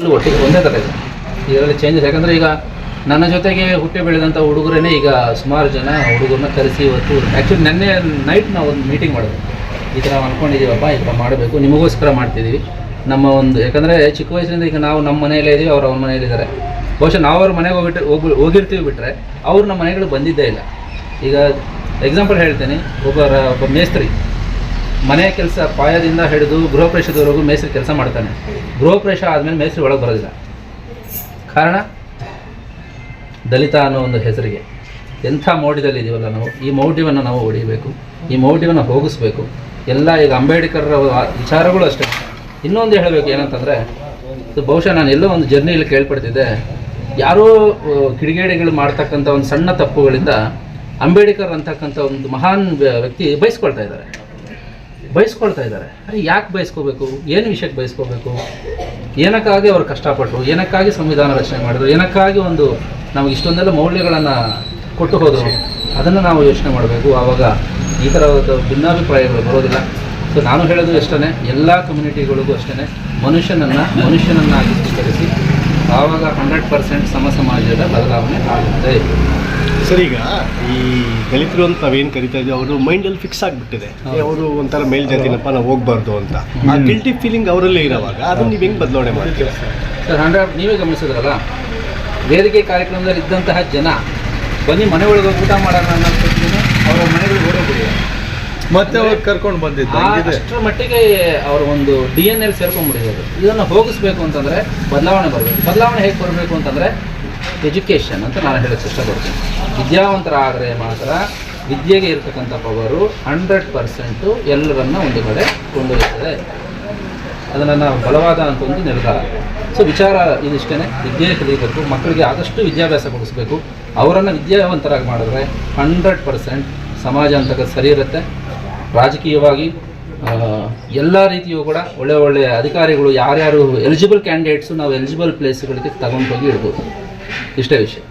ಒಟ್ಟಿಗೆ ಒಂದೇ ಥರ ಇದೆ. ಇದರಲ್ಲಿ ಚೇಂಜಸ್ ಯಾಕಂದರೆ ಈಗ ನನ್ನ ಜೊತೆಗೆ ಹುಟ್ಟಿ ಬೆಳೆದಂಥ ಹುಡುಗರೇ ಈಗ ಸುಮಾರು ಜನ ಹುಡುಗರನ್ನ ಕರೆಸಿ ಇವತ್ತು ಆ್ಯಕ್ಚುಲಿ ನೆನ್ನೆ ನೈಟ್ ನಾವು ಒಂದು ಮೀಟಿಂಗ್ ಮಾಡಿದ್ವಿ. ಈ ಥರ ಅಂದ್ಕೊಂಡಿದ್ದೀವಪ್ಪ, ಈ ಥರ ಮಾಡಬೇಕು, ನಿಮಗೋಸ್ಕರ ಮಾಡ್ತಿದ್ದೀವಿ. ನಮ್ಮ ಒಂದು ಯಾಕಂದರೆ ಚಿಕ್ಕ ವಯಸ್ಸಿನಿಂದ ಈಗ ನಾವು ನಮ್ಮ ಮನೆಯಲ್ಲೇ ಇದ್ದೀವಿ, ಅವ್ರು ಅವ್ರ ಮನೆಯಲ್ಲಿದ್ದಾರೆ. ಬಹುಶಃ ನಾವು ಅವ್ರ ಮನೆಗೆ ಹೋಗಿರ್ತೀವಿ ಬಿಟ್ಟರೆ ಅವ್ರು ನಮ್ಮ ಮನೆಗಳು ಬಂದಿದ್ದೇ ಇಲ್ಲ. ಈಗ ಎಕ್ಸಾಂಪಲ್ ಹೇಳ್ತೀನಿ, ಒಬ್ಬ ಮೇಸ್ತ್ರಿ ಮನೆ ಕೆಲಸ ಪಾಯದಿಂದ ಹಿಡಿದು ಗೃಹ ಪ್ರವೇಶದವರೆಗೂ ಮೇಸ್ತ್ರಿ ಕೆಲಸ ಮಾಡ್ತಾನೆ. ಗೃಹ ಪ್ರವೇಶ ಆದಮೇಲೆ ಮೇಸ್ತ್ರಿ ಒಳಗೆ ಬರೋದಿಲ್ಲ. ಕಾರಣ ದಲಿತ ಅನ್ನೋ ಒಂದು ಹೆಸರಿಗೆ. ಎಂಥ ಮೌಢ್ಯದಲ್ಲಿ ಇದೀವಲ್ಲ ನಾವು, ಈ ಮೌಢ್ಯವನ್ನು ನಾವು ಹೊಡಿಬೇಕು, ಈ ಮೌಢ್ಯವನ್ನು ಹೋಗಿಸ್ಬೇಕು. ಎಲ್ಲ ಈಗ ಅಂಬೇಡ್ಕರ್ ವಿಚಾರಗಳು ಅಷ್ಟೇ. ಇನ್ನೊಂದು ಹೇಳಬೇಕು ಏನಂತಂದರೆ, ಬಹುಶಃ ನಾನು ಎಲ್ಲೋ ಒಂದು ಜರ್ನಿಯಲ್ಲಿ ಕೇಳ್ಪಡ್ತಿದ್ದೆ, ಯಾರೋ ಕಿಡಿಗೇಡಿಗಳು ಮಾಡ್ತಕ್ಕಂಥ ಒಂದು ಸಣ್ಣ ತಪ್ಪುಗಳಿಂದ ಅಂಬೇಡ್ಕರ್ ಅಂತಕ್ಕಂಥ ಒಂದು ಮಹಾನ್ ವ್ಯಕ್ತಿ ಬಯಸ್ಕೊಳ್ತಾ ಇದ್ದಾರೆ. ಅರೆ ಯಾಕೆ ಬಯಸ್ಕೋಬೇಕು? ಏನು ವಿಷಯಕ್ಕೆ ಬಯಸ್ಕೋಬೇಕು? ಏನಕ್ಕಾಗಿ ಅವರು ಕಷ್ಟಪಟ್ಟರು, ಏನಕ್ಕಾಗಿ ಸಂವಿಧಾನ ರಚನೆ ಮಾಡಿದ್ರು, ಏನಕ್ಕಾಗಿ ಒಂದು ನಮಗೆ ಇಷ್ಟೊಂದೆಲ್ಲ ಮೌಲ್ಯಗಳನ್ನು ಕೊಟ್ಟು ಹೋದರು, ಅದನ್ನು ನಾವು ಯೋಚನೆ ಮಾಡಬೇಕು. ಆವಾಗ ಈ ಥರದ ಭಿನ್ನಾಭಿಪ್ರಾಯಗಳು ಬರೋದಿಲ್ಲ. ಸೊ ನಾನು ಹೇಳೋದು ಅಷ್ಟೇ, ಎಲ್ಲ ಕಮ್ಯುನಿಟಿಗಳಿಗೂ ಅಷ್ಟೇ, ಮನುಷ್ಯನನ್ನಾಗಿ ಸ್ವೀಕರಿಸಿ ಆವಾಗ 100% ಸಮಾಜದ ಬದಲಾವಣೆ ಆಗುತ್ತೆ. ಸರ್, ಈಗ ಈ ದಲಿತರು ಅಂತ ನಾವೇನು ಕರಿತಾ ಇದ್ದೀವಿ, ಅವರು ಮೈಂಡಲ್ಲಿ ಫಿಕ್ಸ್ ಆಗಿಬಿಟ್ಟಿದೆ. ಅವರು ಒಂಥರ ಮೇಲ್ಜಾತಿನಪ್ಪ, ನಾವು ಹೋಗ್ಬಾರ್ದು ಅಂತ. ಆ ಗಿಲ್ಟಿ ಫೀಲಿಂಗ್ ಅವರಲ್ಲೇ ಇರೋವಾಗ ಅದನ್ನು ನೀವು ಹೆಂಗೆ ಬದಲಾವಣೆ ಮಾಡ್ತೀರಾ ಸರ್? 100 ನೀವೇ ಗಮನಿಸಿದ್ರಲ್ಲ, ವೇದಿಕೆ ಕಾರ್ಯಕ್ರಮದಲ್ಲಿ ಇದ್ದಂತಹ ಜನ ಬನ್ನಿ ಮನೆ ಒಳಗೆ ಊಟ ಮಾಡೋಣ ಅನ್ನೋದಕ್ಕೆ ಅವರ ಮನೆಗಳಿಗೆ ಓಡೋಗ್ಬಿಡಿದೆ. ಮತ್ತೆ ಅವ್ರು ಕರ್ಕೊಂಡು ಬಂದಿದ್ದು ಅಷ್ಟರ ಮಟ್ಟಿಗೆ ಅವರ ಒಂದು DNA ಸೇರ್ಕೊಂಡ್ಬಿಟ್ಟಿರೋದು. ಇದನ್ನು ಹೋಗಿಸ್ಬೇಕು ಅಂತಂದರೆ ಬದಲಾವಣೆ ಬರಬೇಕು. ಬದಲಾವಣೆ ಹೇಗೆ ಬರಬೇಕು ಅಂತಂದರೆ ಎಜುಕೇಷನ್ ಅಂತ ನಾನು ಹೇಳೋಕ್ಕೆ ಇಷ್ಟಪಡ್ತೀನಿ. ವಿದ್ಯಾವಂತರಾದರೆ ಮಾತ್ರ ವಿದ್ಯೆಗೆ ಇರ್ತಕ್ಕಂಥ ಪವರು 100% ಎಲ್ಲರನ್ನ ಒಂದು ಕಡೆ ಕೊಂಡೊಯ್ತದೆ. ಅದು ನನ್ನ ಬಲವಾದ ಅಂತ ಒಂದು ನಿರ್ಧಾರ. ಸೊ ವಿಚಾರ ಇದಿಷ್ಟೇ, ವಿದ್ಯೆ ಕಲಿಯಬೇಕು, ಮಕ್ಕಳಿಗೆ ಆದಷ್ಟು ವಿದ್ಯಾಭ್ಯಾಸ ಕೊಡಿಸ್ಬೇಕು. ಅವರನ್ನು ವಿದ್ಯಾವಂತರಾಗಿ ಮಾಡಿದ್ರೆ 100% ಸಮಾಜ ಅಂತಕ್ಕಂಥ ಸರಿ ಇರುತ್ತೆ. ರಾಜಕೀಯವಾಗಿ ಎಲ್ಲ ರೀತಿಯೂ ಕೂಡ ಒಳ್ಳೆಯ ಅಧಿಕಾರಿಗಳು ಯಾರ್ಯಾರು ಎಲಿಜಿಬಲ್ ಕ್ಯಾಂಡಿಡೇಟ್ಸು ನಾವು ಎಲಿಜಿಬಲ್ ಪ್ಲೇಸ್ಗಳಿಗೆ ತಗೊಂಡು ಹೋಗಿ ಇಡ್ಬೋದು. ಇಷ್ಟೇ ವಿಷಯ.